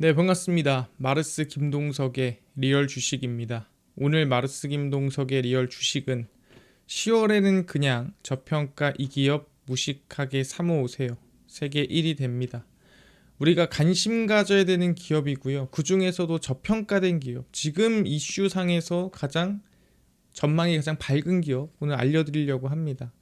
네, 반갑습니다. 마르스 김동석의 리얼 주식입니다. 오늘 마르스 김동석의 리얼 주식은 10월에는 그냥 저평가 이 기업 무식하게 사모으세요. 세계 1위 됩니다. 우리가 관심 가져야 되는 기업이고요. 그 중에서도 저평가된 기업, 지금 이슈상에서 전망이 가장 밝은 기업 오늘 알려드리려고 합니다.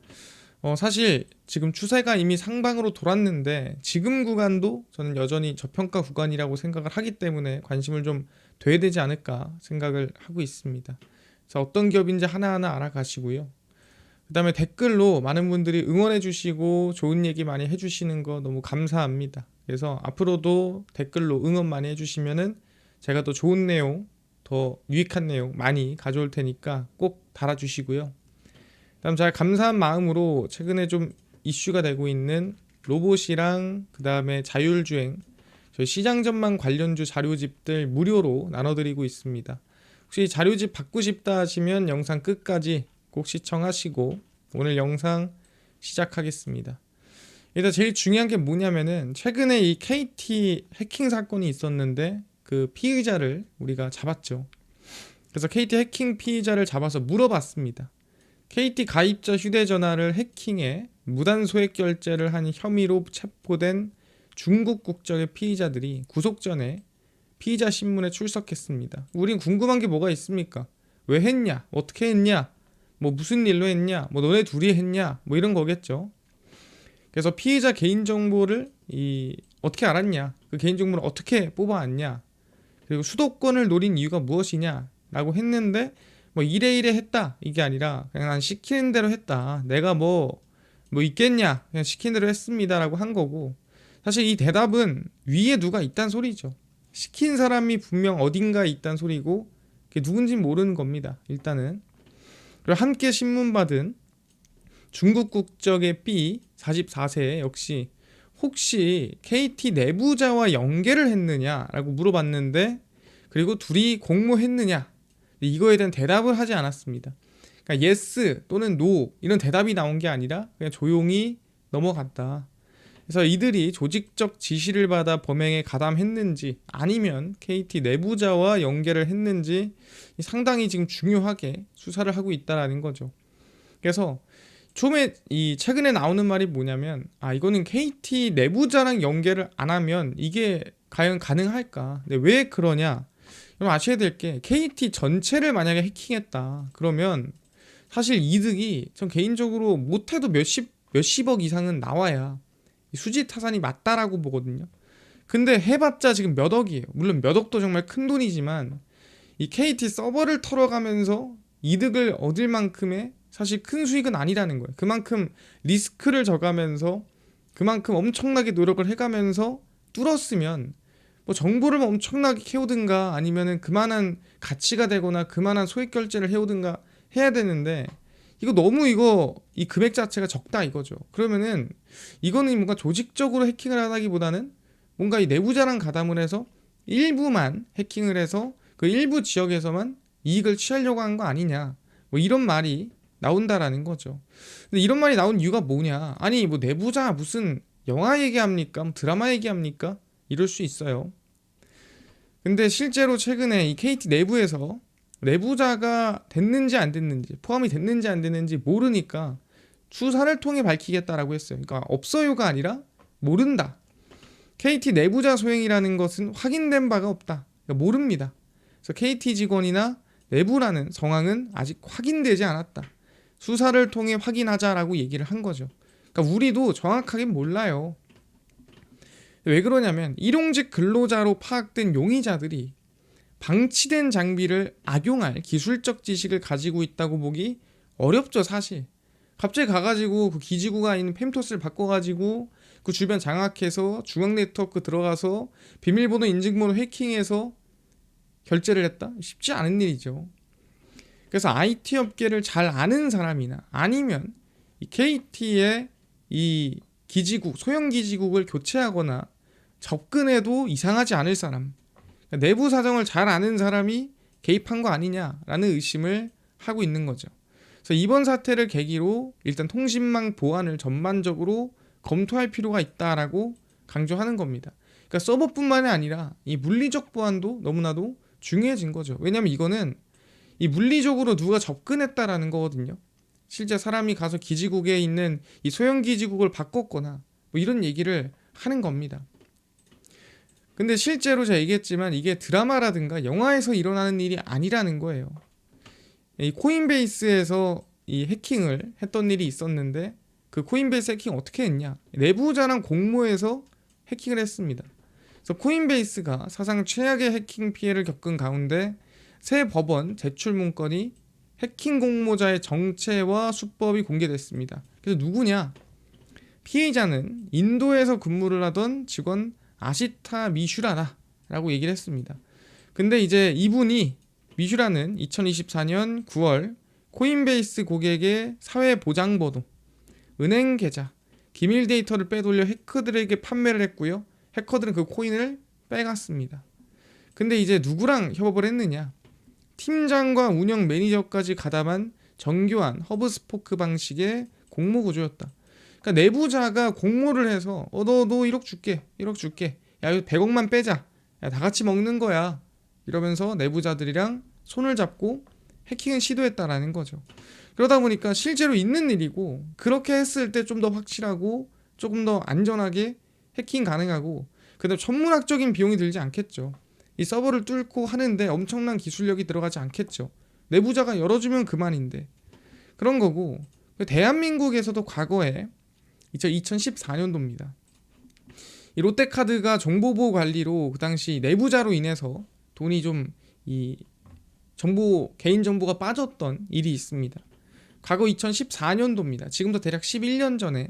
사실 지금 추세가 이미 상방으로 돌았는데 지금 구간도 저는 여전히 저평가 구간이라고 생각을 하기 때문에 관심을 좀 둬야 되지 않을까 생각을 하고 있습니다. 그래서 어떤 기업인지 하나하나 알아가시고요. 그 다음에 댓글로 많은 분들이 응원해 주시고 좋은 얘기 많이 해주시는 거 너무 감사합니다. 그래서 앞으로도 댓글로 응원 많이 해주시면은 제가 더 좋은 내용, 더 유익한 내용 많이 가져올 테니까 꼭 달아주시고요. 다음 잘 감사한 마음으로 최근에 좀 이슈가 되고 있는 로봇이랑 그 다음에 자율주행 저희 시장 전망 관련주 자료집들 무료로 나눠드리고 있습니다. 혹시 자료집 받고 싶다 하시면 영상 끝까지 꼭 시청하시고 오늘 영상 시작하겠습니다. 일단 제일 중요한 게 뭐냐면은 최근에 이 KT 해킹 사건이 있었는데 그 피의자를 우리가 잡았죠. 그래서 KT 해킹 피의자를 잡아서 물어봤습니다. KT 가입자 휴대전화를 해킹해 무단 소액 결제를 한 혐의로 체포된 중국 국적의 피의자들이 구속 전에 피의자 신문에 출석했습니다. 우린 궁금한 게 뭐가 있습니까? 왜 했냐? 어떻게 했냐? 뭐 무슨 일로 했냐? 뭐 너네 둘이 했냐? 뭐 이런 거겠죠. 그래서 피의자 개인정보를 어떻게 알았냐? 그 개인정보를 어떻게 뽑아왔냐? 그리고 수도권을 노린 이유가 무엇이냐? 라고 했는데 뭐 이래 했다 이게 아니라 그냥 난 시키는 대로 했다. 내가 뭐 있겠냐? 그냥 시키는 대로 했습니다라고 한 거고 사실 이 대답은 위에 누가 있단 소리죠. 시킨 사람이 분명 어딘가에 있단 소리고 그게 누군지는 모르는 겁니다. 일단은 그리고 함께 신문 받은 중국 국적의 B 44세 역시 혹시 KT 내부자와 연계를 했느냐라고 물어봤는데 그리고 둘이 공모했느냐 이거에 대한 대답을 하지 않았습니다. 그러니까 yes 또는 no 이런 대답이 나온 게 아니라 그냥 조용히 넘어갔다. 그래서 이들이 조직적 지시를 받아 범행에 가담했는지 아니면 KT 내부자와 연계를 했는지 상당히 지금 중요하게 수사를 하고 있다라는 거죠. 그래서 처음에 최근에 나오는 말이 뭐냐면 이거는 KT 내부자랑 연계를 안 하면 이게 과연 가능할까? 근데 왜 그러냐? 그럼 아셔야 될 게 KT 전체를 만약에 해킹했다 그러면 사실 이득이 전 개인적으로 못해도 몇십억 이상은 나와야 수지 타산이 맞다라고 보거든요. 근데 해봤자 지금 몇 억이에요. 물론 몇 억도 정말 큰 돈이지만 이 KT 서버를 털어가면서 이득을 얻을 만큼의 사실 큰 수익은 아니라는 거예요. 그만큼 리스크를 져가면서 그만큼 엄청나게 노력을 해가면서 뚫었으면 뭐 정보를 엄청나게 캐오든가 아니면은 그만한 가치가 되거나 그만한 소액 결제를 해오든가 해야 되는데 이 금액 자체가 적다 이거죠. 그러면은 이거는 뭔가 조직적으로 해킹을 하기보다는 뭔가 이 내부자랑 가담을 해서 일부만 해킹을 해서 그 일부 지역에서만 이익을 취하려고 한 거 아니냐 뭐 이런 말이 나온다라는 거죠. 근데 이런 말이 나온 이유가 뭐냐? 아니 뭐 내부자 무슨 영화 얘기합니까? 뭐 드라마 얘기합니까? 이럴 수 있어요. 근데 실제로 최근에 이 KT 내부에서 내부자가 됐는지 안 됐는지 포함이 됐는지 안 됐는지 모르니까 수사를 통해 밝히겠다라고 했어요. 그러니까 없어요가 아니라 모른다. KT 내부자 소행이라는 것은 확인된 바가 없다. 그러니까 모릅니다. 그래서 KT 직원이나 내부라는 정황은 아직 확인되지 않았다. 수사를 통해 확인하자라고 얘기를 한 거죠. 그러니까 우리도 정확하게 몰라요. 왜 그러냐면 일용직 근로자로 파악된 용의자들이 방치된 장비를 악용할 기술적 지식을 가지고 있다고 보기 어렵죠 사실. 갑자기 가가지고 그 기지구가 있는 펨토스를 바꿔가지고 그 주변 장악해서 중앙 네트워크 들어가서 비밀번호 인증번호 해킹해서 결제를 했다? 쉽지 않은 일이죠. 그래서 IT 업계를 잘 아는 사람이나 아니면 이 KT의 이 기지국, 소형 기지국을 교체하거나 접근해도 이상하지 않을 사람, 그러니까 내부 사정을 잘 아는 사람이 개입한 거 아니냐라는 의심을 하고 있는 거죠. 그래서 이번 사태를 계기로 일단 통신망 보안을 전반적으로 검토할 필요가 있다라고 강조하는 겁니다. 그러니까 서버뿐만이 아니라 이 물리적 보안도 너무나도 중요해진 거죠. 왜냐면 이거는 이 물리적으로 누가 접근했다라는 거거든요. 실제 사람이 가서 기지국에 있는 이 소형 기지국을 바꿨거나 뭐 이런 얘기를 하는 겁니다. 근데 실제로 제가 얘기했지만 이게 드라마라든가 영화에서 일어나는 일이 아니라는 거예요. 이 코인베이스에서 이 해킹을 했던 일이 있었는데 그 코인베이스 해킹 어떻게 했냐? 내부자랑 공모해서 해킹을 했습니다. 그래서 코인베이스가 사상 최악의 해킹 피해를 겪은 가운데 새 법원 제출 문건이 해킹 공모자의 정체와 수법이 공개됐습니다. 그래서 누구냐? 피해자는 인도에서 근무를 하던 직원 아시타 미슈라라고 얘기를 했습니다. 근데 이제 이분이 미슈라는 2024년 9월 코인베이스 고객의 사회보장번호, 은행 계좌, 기밀 데이터를 빼돌려 해커들에게 판매를 했고요. 해커들은 그 코인을 빼갔습니다. 근데 이제 누구랑 협업을 했느냐? 팀장과 운영 매니저까지 가담한 정교한 허브스포크 방식의 공모 구조였다. 그러니까 내부자가 공모를 해서 너 1억 줄게. 1억 줄게. 야, 이거 100억만 빼자. 야, 다 같이 먹는 거야. 이러면서 내부자들이랑 손을 잡고 해킹을 시도했다라는 거죠. 그러다 보니까 실제로 있는 일이고 그렇게 했을 때 좀 더 확실하고 조금 더 안전하게 해킹 가능하고 그다음 천문학적인 비용이 들지 않겠죠. 이 서버를 뚫고 하는데 엄청난 기술력이 들어가지 않겠죠. 내부자가 열어주면 그만인데 그런 거고 대한민국에서도 과거에 2014년도입니다. 이 롯데카드가 정보보호 관리로 그 당시 내부자로 인해서 돈이 좀 이 개인정보가 빠졌던 일이 있습니다. 과거 2014년도입니다. 지금부터 대략 11년 전에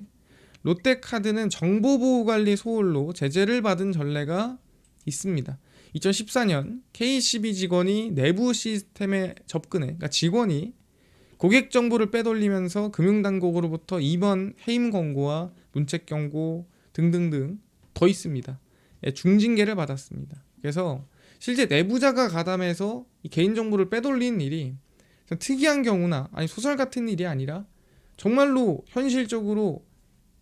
롯데카드는 정보보호관리 소홀로 제재를 받은 전례가 있습니다. 2014년 KCB 직원이 내부 시스템에 접근해, 그러니까 직원이 고객 정보를 빼돌리면서 금융당국으로부터 임원 해임 권고와 문책 경고 등등등 더 있습니다. 중징계를 받았습니다. 그래서 실제 내부자가 가담해서 이 개인정보를 빼돌리는 일이 특이한 경우나 아니 소설 같은 일이 아니라 정말로 현실적으로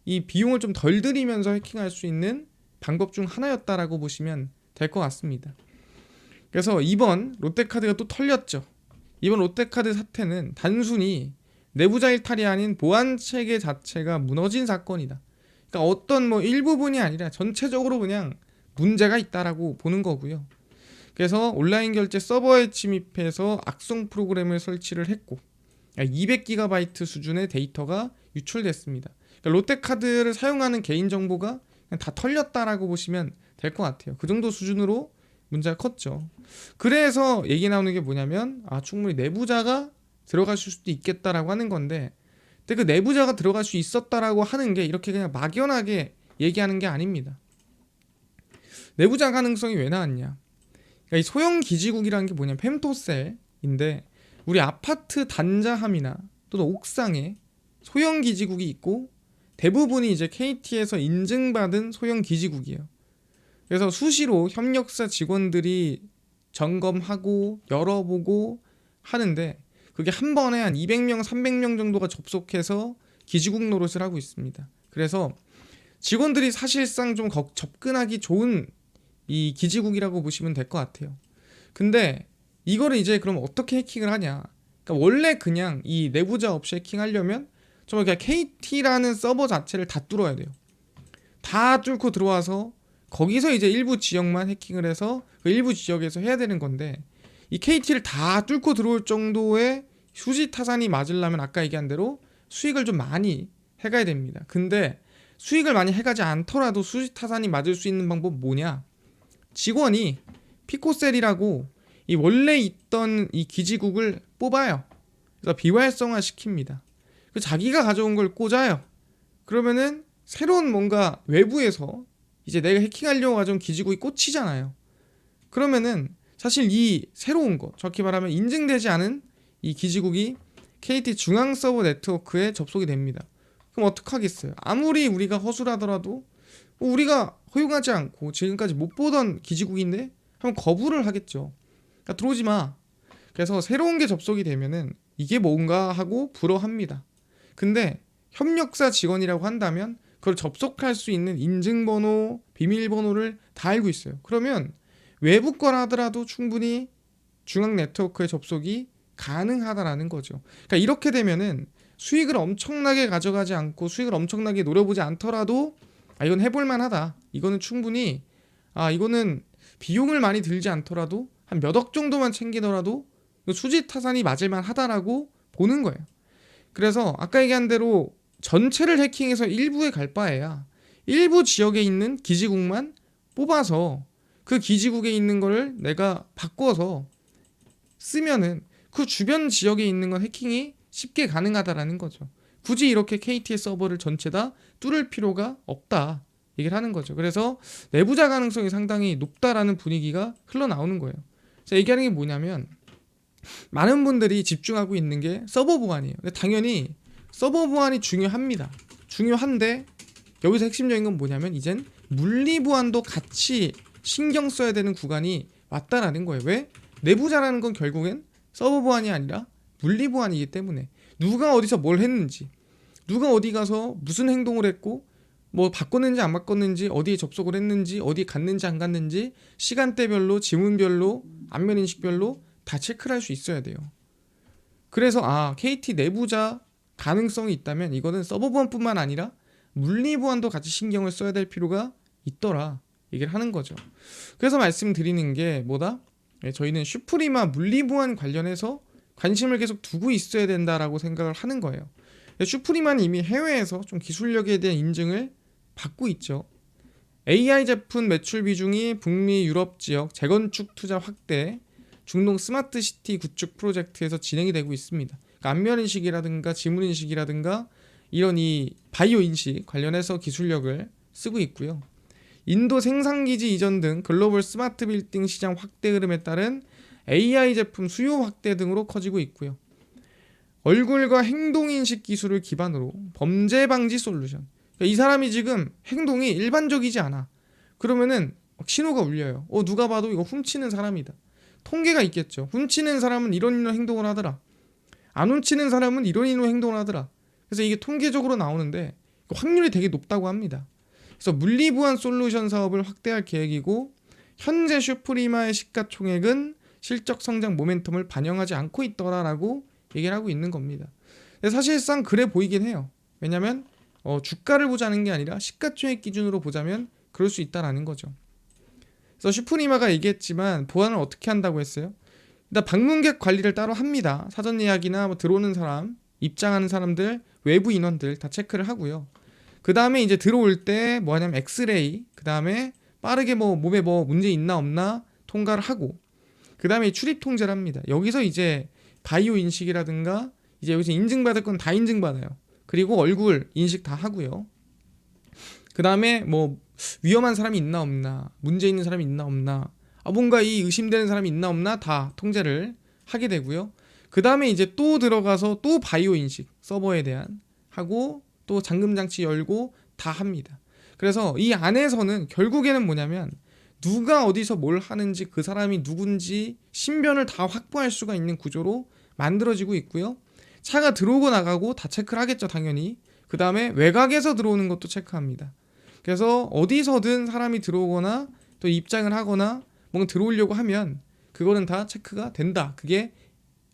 이 비용을 좀 덜 들이면서 해킹할 수 있는 방법 중 하나였다라고 보시면 될 것 같습니다. 그래서 이번 롯데카드가 또 털렸죠. 이번 롯데카드 사태는 단순히 내부자 일탈이 아닌 보안 체계 자체가 무너진 사건이다. 그러니까 어떤 일부분이 아니라 전체적으로 그냥 문제가 있다라고 보는 거고요. 그래서 온라인 결제 서버에 침입해서 악성 프로그램을 설치를 했고 200GB 수준의 데이터가 유출됐습니다. 그러니까 롯데카드를 사용하는 개인정보가 그냥 다 털렸다라고 보시면 될 것 같아요. 그 정도 수준으로 문제가 컸죠. 그래서 얘기 나오는 게 뭐냐면 충분히 내부자가 들어갈 수도 있겠다라고 하는 건데 근데 그 내부자가 들어갈 수 있었다라고 하는 게 이렇게 그냥 막연하게 얘기하는 게 아닙니다. 내부자 가능성이 왜 나왔냐? 그러니까 이 소형 기지국이라는 게 뭐냐면 펜토셀인데 우리 아파트 단자함이나 또는 옥상에 소형 기지국이 있고 대부분이 이제 KT에서 인증받은 소형 기지국이에요. 그래서 수시로 협력사 직원들이 점검하고 열어보고 하는데 그게 한 번에 한 200명, 300명 정도가 접속해서 기지국 노릇을 하고 있습니다. 그래서 직원들이 사실상 좀 접근하기 좋은 이 기지국이라고 보시면 될 것 같아요. 근데 이거를 이제 그럼 어떻게 해킹을 하냐? 그러니까 원래 그냥 이 내부자 없이 해킹하려면 정말 그냥 KT라는 서버 자체를 다 뚫어야 돼요. 다 뚫고 들어와서 거기서 이제 일부 지역만 해킹을 해서 그 일부 지역에서 해야 되는 건데 이 KT를 다 뚫고 들어올 정도의 수지 타산이 맞으려면 아까 얘기한 대로 수익을 좀 많이 해가야 됩니다. 근데 수익을 많이 해가지 않더라도 수지 타산이 맞을 수 있는 방법은 뭐냐? 직원이 피코셀이라고 이 원래 있던 이 기지국을 뽑아요. 그래서 비활성화 시킵니다. 자기가 가져온 걸 꽂아요. 그러면은 새로운 뭔가 외부에서 이제 내가 해킹하려고 가져온 기지국이 꽂히잖아요. 그러면은 사실 이 새로운 거, 정확히 말하면 인증되지 않은 이 기지국이 KT 중앙 서버 네트워크에 접속이 됩니다. 그럼 어떡하겠어요? 아무리 우리가 허술하더라도 우리가 허용하지 않고 지금까지 못 보던 기지국인데 하면 거부를 하겠죠. 그러니까 들어오지 마. 그래서 새로운 게 접속이 되면은 이게 뭔가 하고 불어합니다. 근데 협력사 직원이라고 한다면 그걸 접속할 수 있는 인증번호, 비밀번호를 다 알고 있어요. 그러면 외부 거라 하더라도 충분히 중앙 네트워크에 접속이 가능하다라는 거죠. 그러니까 이렇게 되면은 수익을 엄청나게 가져가지 않고 수익을 엄청나게 노려보지 않더라도 이건 해볼 만하다. 이거는 충분히 이거는 비용을 많이 들지 않더라도 한 몇 억 정도만 챙기더라도 수지타산이 맞을 만하다라고 보는 거예요. 그래서 아까 얘기한 대로 전체를 해킹해서 일부에 갈 바에야 일부 지역에 있는 기지국만 뽑아서 그 기지국에 있는 거를 내가 바꿔서 쓰면은 그 주변 지역에 있는 건 해킹이 쉽게 가능하다라는 거죠. 굳이 이렇게 KT의 서버를 전체 다 뚫을 필요가 없다 얘기를 하는 거죠. 그래서 내부자 가능성이 상당히 높다라는 분위기가 흘러나오는 거예요. 제가 얘기하는 게 뭐냐면 많은 분들이 집중하고 있는 게 서버 보안이에요. 근데 당연히 서버 보안이 중요합니다. 중요한데 여기서 핵심적인 건 뭐냐면 이젠 물리 보안도 같이 신경 써야 되는 구간이 왔다라는 거예요. 왜? 내부자라는 건 결국엔 서버 보안이 아니라 물리 보안이기 때문에 누가 어디서 뭘 했는지, 누가 어디 가서 무슨 행동을 했고 뭐 바꿨는지 안 바꿨는지, 어디에 접속을 했는지, 어디에 갔는지 안 갔는지 시간대별로, 지문별로, 안면 인식별로 다 체크를 할 수 있어야 돼요. 그래서 KT 내부자 가능성이 있다면 이거는 서버 보안뿐만 아니라 물리 보안도 같이 신경을 써야 될 필요가 있더라 얘기를 하는 거죠. 그래서 말씀드리는 게 뭐다? 저희는 슈프리마 물리 보안 관련해서 관심을 계속 두고 있어야 된다라고 생각을 하는 거예요. 슈프리마는 이미 해외에서 좀 기술력에 대한 인증을 받고 있죠. AI 제품 매출 비중이 북미 유럽 지역 재건축 투자 확대, 중동 스마트 시티 구축 프로젝트에서 진행이 되고 있습니다. 그러니까 안면 인식이라든가 지문 인식이라든가 이런 이 바이오 인식 관련해서 기술력을 쓰고 있고요. 인도 생산기지 이전 등 글로벌 스마트 빌딩 시장 확대 흐름에 따른 AI 제품 수요 확대 등으로 커지고 있고요. 얼굴과 행동인식 기술을 기반으로 범죄 방지 솔루션. 그러니까 이 사람이 지금 행동이 일반적이지 않아. 그러면은 신호가 울려요. 누가 봐도 이거 훔치는 사람이다. 통계가 있겠죠. 훔치는 사람은 이런 행동을 하더라. 안 훔치는 사람은 이런 행동을 하더라. 그래서 이게 통계적으로 나오는데 확률이 되게 높다고 합니다. 그래서 물리보안 솔루션 사업을 확대할 계획이고 현재 슈프리마의 시가총액은 실적 성장 모멘텀을 반영하지 않고 있더라라고 얘기를 하고 있는 겁니다. 사실상 그래 보이긴 해요. 왜냐면 주가를 보자는 게 아니라 시가총액 기준으로 보자면 그럴 수 있다라는 거죠. 그래서 슈프리마가 얘기했지만 보안을 어떻게 한다고 했어요? 일단 방문객 관리를 따로 합니다. 사전 예약이나 들어오는 사람, 입장하는 사람들, 외부 인원들 다 체크를 하고요. 그 다음에 이제 들어올 때 뭐 하냐면 엑스레이, 그 다음에 빠르게 몸에 문제 있나 없나 통과를 하고, 그 다음에 출입 통제를 합니다. 여기서 이제 바이오 인식이라든가 이제 여기서 인증받을 건 다 인증받아요. 그리고 얼굴 인식 다 하고요. 그 다음에 위험한 사람이 있나 없나, 문제 있는 사람이 있나 없나, 뭔가 이 의심되는 사람이 있나 없나 다 통제를 하게 되고요. 그 다음에 이제 또 들어가서 또 바이오 인식 서버에 대한 하고 또 잠금 장치 열고 다 합니다. 그래서 이 안에서는 결국에는 뭐냐면 누가 어디서 뭘 하는지 그 사람이 누군지 신변을 다 확보할 수가 있는 구조로 만들어지고 있고요. 차가 들어오고 나가고 다 체크를 하겠죠, 당연히. 그 다음에 외곽에서 들어오는 것도 체크합니다. 그래서 어디서든 사람이 들어오거나 또 입장을 하거나 뭔가 들어오려고 하면 그거는 다 체크가 된다. 그게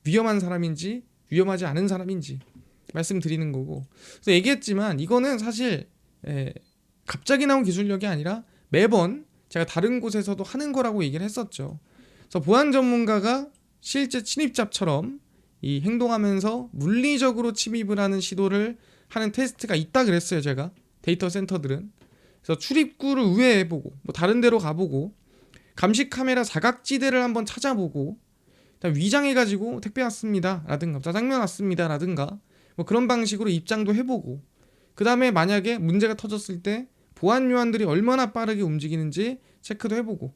위험한 사람인지 위험하지 않은 사람인지 말씀드리는 거고. 그래서 얘기했지만 이거는 사실 갑자기 나온 기술력이 아니라 매번 제가 다른 곳에서도 하는 거라고 얘기를 했었죠. 그래서 보안 전문가가 실제 침입자처럼 이 행동하면서 물리적으로 침입을 하는 시도를 하는 테스트가 있다 그랬어요. 제가 데이터 센터들은. 그래서 출입구를 우회해보고 다른 데로 가보고 감시 카메라 사각지대를 한번 찾아보고 위장해가지고 택배 왔습니다 라든가 짜장면 왔습니다 라든가 그런 방식으로 입장도 해보고, 그 다음에 만약에 문제가 터졌을 때 보안 요원들이 얼마나 빠르게 움직이는지 체크도 해보고.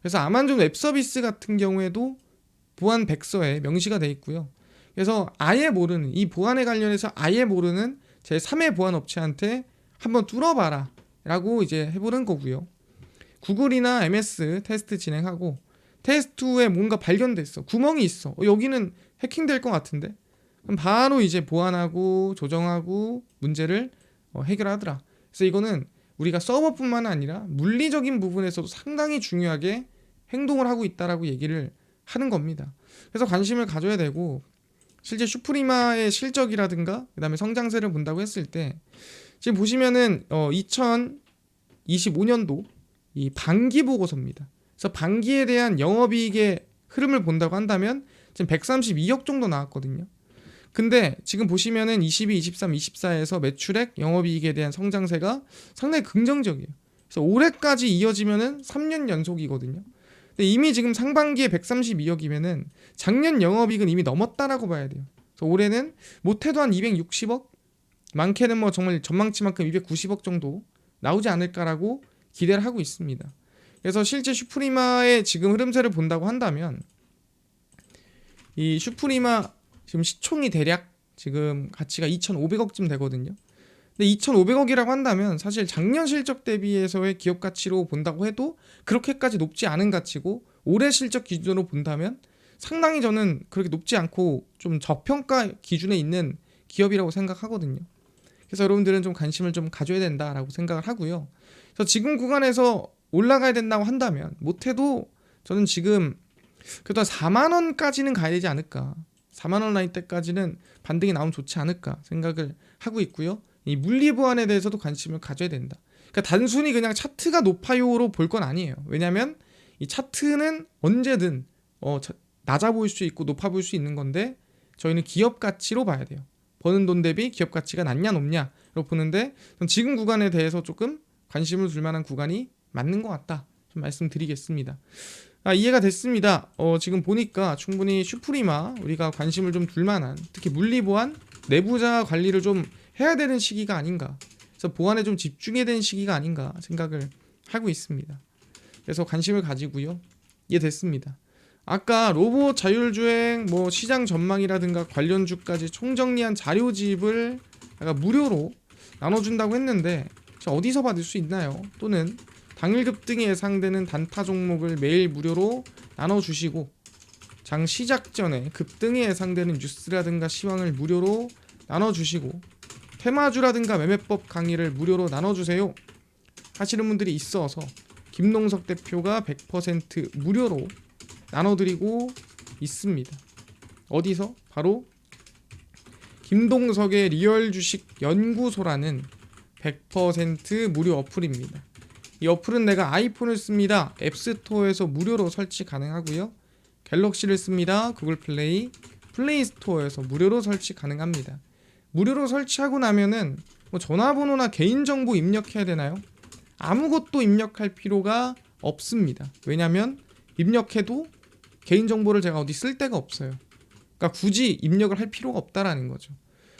그래서 아만존 웹서비스 같은 경우에도 보안 백서에 명시가 돼 있고요. 그래서 아예 모르는, 이 보안에 관련해서 아예 모르는 제 3의 보안 업체한테 한번 뚫어봐라 라고 이제 해보는 거고요. 구글이나 MS 테스트 진행하고 테스트 후에 뭔가 발견됐어, 구멍이 있어, 여기는 해킹될 것 같은데, 그럼 바로 이제 보완하고 조정하고 문제를 해결하더라. 그래서 이거는 우리가 서버뿐만 아니라 물리적인 부분에서도 상당히 중요하게 행동을 하고 있다라고 얘기를 하는 겁니다. 그래서 관심을 가져야 되고, 실제 슈프리마의 실적이라든가 그다음에 성장세를 본다고 했을 때 지금 보시면은 2025년도 이 반기 보고서입니다. 그래서 반기에 대한 영업이익의 흐름을 본다고 한다면 지금 132억 정도 나왔거든요. 근데 지금 보시면은 22, 23, 24에서 매출액, 영업이익에 대한 성장세가 상당히 긍정적이에요. 그래서 올해까지 이어지면은 3년 연속이거든요. 근데 이미 지금 상반기에 132억이면은 작년 영업이익은 이미 넘었다라고 봐야 돼요. 그래서 올해는 못해도 한 260억, 많게는 뭐 정말 전망치만큼 290억 정도 나오지 않을까라고 기대를 하고 있습니다. 그래서 실제 슈프리마의 지금 흐름세를 본다고 한다면 이 슈프리마 지금 시총이 대략 지금 가치가 2,500억쯤 되거든요. 근데 2,500억이라고 한다면 사실 작년 실적 대비해서의 기업 가치로 본다고 해도 그렇게까지 높지 않은 가치고, 올해 실적 기준으로 본다면 상당히 저는 그렇게 높지 않고 좀 저평가 기준에 있는 기업이라고 생각하거든요. 그래서 여러분들은 좀 관심을 좀 가져야 된다라고 생각을 하고요. 그래서 지금 구간에서 올라가야 된다고 한다면 못해도 저는 지금 그래도 4만 원까지는 가야 되지 않을까, 4만 원 라인 때까지는 반등이 나오면 좋지 않을까 생각을 하고 있고요. 이 물리 보완에 대해서도 관심을 가져야 된다. 그러니까 단순히 그냥 차트가 높아요로 볼 건 아니에요. 왜냐하면 이 차트는 언제든 낮아 보일 수 있고 높아 보일 수 있는 건데, 저희는 기업 가치로 봐야 돼요. 버는 돈 대비 기업 가치가 낮냐 높냐로 보는데, 지금 구간에 대해서 조금 관심을 둘 만한 구간이 맞는 것 같다 좀 말씀드리겠습니다. 이해가 됐습니다. 지금 보니까 충분히 슈프리마 우리가 관심을 좀 둘 만한, 특히 물리 보완, 내부자 관리를 좀 해야 되는 시기가 아닌가, 그래서 보완에 좀 집중해야 되는 시기가 아닌가 생각을 하고 있습니다. 그래서 관심을 가지고요. 이해됐습니다. 아까 로봇 자율주행 뭐 시장 전망이라든가 관련주까지 총정리한 자료집을 약간 무료로 나눠준다고 했는데 어디서 받을 수 있나요? 또는 당일 급등이 예상되는 단타 종목을 매일 무료로 나눠주시고, 장 시작 전에 급등이 예상되는 뉴스라든가 시황을 무료로 나눠주시고, 테마주라든가 매매법 강의를 무료로 나눠주세요 하시는 분들이 있어서 김동석 대표가 100% 무료로 나눠드리고 있습니다. 어디서? 바로 김동석의 리얼 주식 연구소라는 100% 무료 어플입니다. 이 어플은 내가 아이폰을 씁니다. 앱스토어에서 무료로 설치 가능하고요. 갤럭시를 씁니다. 구글 플레이, 플레이 스토어에서 무료로 설치 가능합니다. 무료로 설치하고 나면은 뭐 전화번호나 개인정보 입력해야 되나요? 아무것도 입력할 필요가 없습니다. 왜냐면 입력해도 개인정보를 제가 어디 쓸 데가 없어요. 그러니까 굳이 입력을 할 필요가 없다라는 거죠.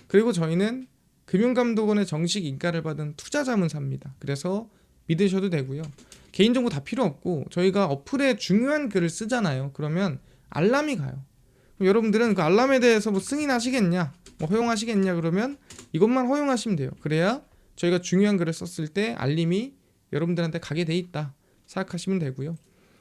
그리고 저희는 금융감독원의 정식 인가를 받은 투자자문사입니다. 그래서 믿으셔도 되고요. 개인정보 다 필요 없고, 저희가 어플에 중요한 글을 쓰잖아요. 그러면 알람이 가요. 그럼 여러분들은 그 알람에 대해서 뭐 승인하시겠냐, 뭐 허용하시겠냐, 그러면 이것만 허용하시면 돼요. 그래야 저희가 중요한 글을 썼을 때 알림이 여러분들한테 가게 돼 있다 생각하시면 되고요.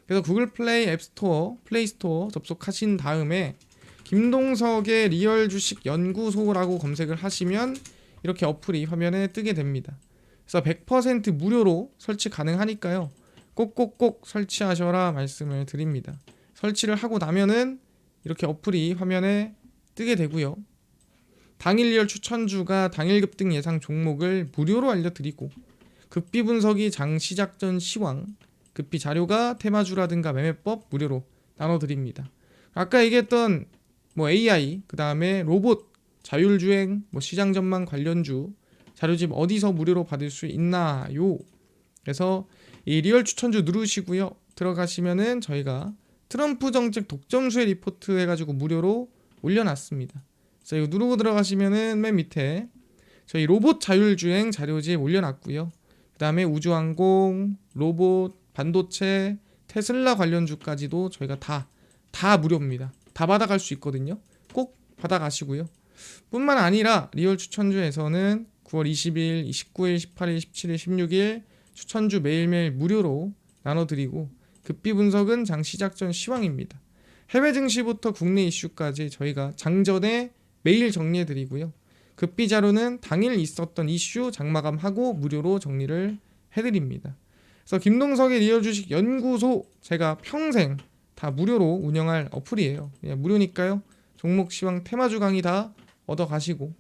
그래서 구글 플레이, 앱스토어, 플레이스토어 접속하신 다음에 김동석의 리얼 주식 연구소라고 검색을 하시면 이렇게 어플이 화면에 뜨게 됩니다. 그래서 100% 무료로 설치 가능하니까요. 꼭꼭꼭 설치하셔라 말씀을 드립니다. 설치를 하고 나면은 이렇게 어플이 화면에 뜨게 되고요. 당일 리얼 추천주가 당일 급등 예상 종목을 무료로 알려드리고, 급비 분석이 장 시작 전 시황, 급비 자료가 테마주라든가 매매법 무료로 나눠드립니다. 아까 얘기했던 뭐 AI, 그 다음에 로봇, 자율주행, 뭐 시장 전망 관련주 자료집 어디서 무료로 받을 수 있나요? 그래서 이 리얼 추천주 누르시고요. 들어가시면은 저희가 트럼프 정책 독점수혜 리포트 해가지고 무료로 올려놨습니다. 그래서 이거 누르고 들어가시면은 맨 밑에 저희 로봇 자율주행 자료집 올려놨고요. 그 다음에 우주항공, 로봇, 반도체, 테슬라 관련주까지도 저희가 다 무료입니다. 다 받아갈 수 있거든요. 꼭 받아가시고요. 뿐만 아니라 리얼 추천주에서는 9월 20일, 29일, 18일, 17일, 16일 추천주 매일매일 무료로 나눠드리고, 급비 분석은 장 시작 전 시황입니다. 해외 증시부터 국내 이슈까지 저희가 장전에 매일 정리해드리고요. 급비 자료는 당일 있었던 이슈 장마감하고 무료로 정리를 해드립니다. 그래서 김동석의 리얼 주식 연구소 제가 평생 다 무료로 운영할 어플이에요. 그냥 무료니까요. 종목 시황 테마주 강의 다 얻어가시고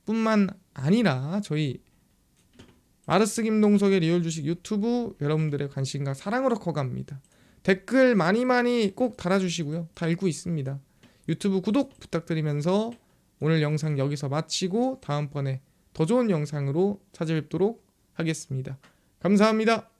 뿐만 아니라 저희 마르스 김동석의 리얼 주식 유튜브 여러분들의 관심과 사랑으로 커갑니다. 댓글 많이 꼭 달아주시고요. 다 읽고 있습니다. 유튜브 구독 부탁드리면서 오늘 영상 여기서 마치고 다음번에 더 좋은 영상으로 찾아뵙도록 하겠습니다. 감사합니다.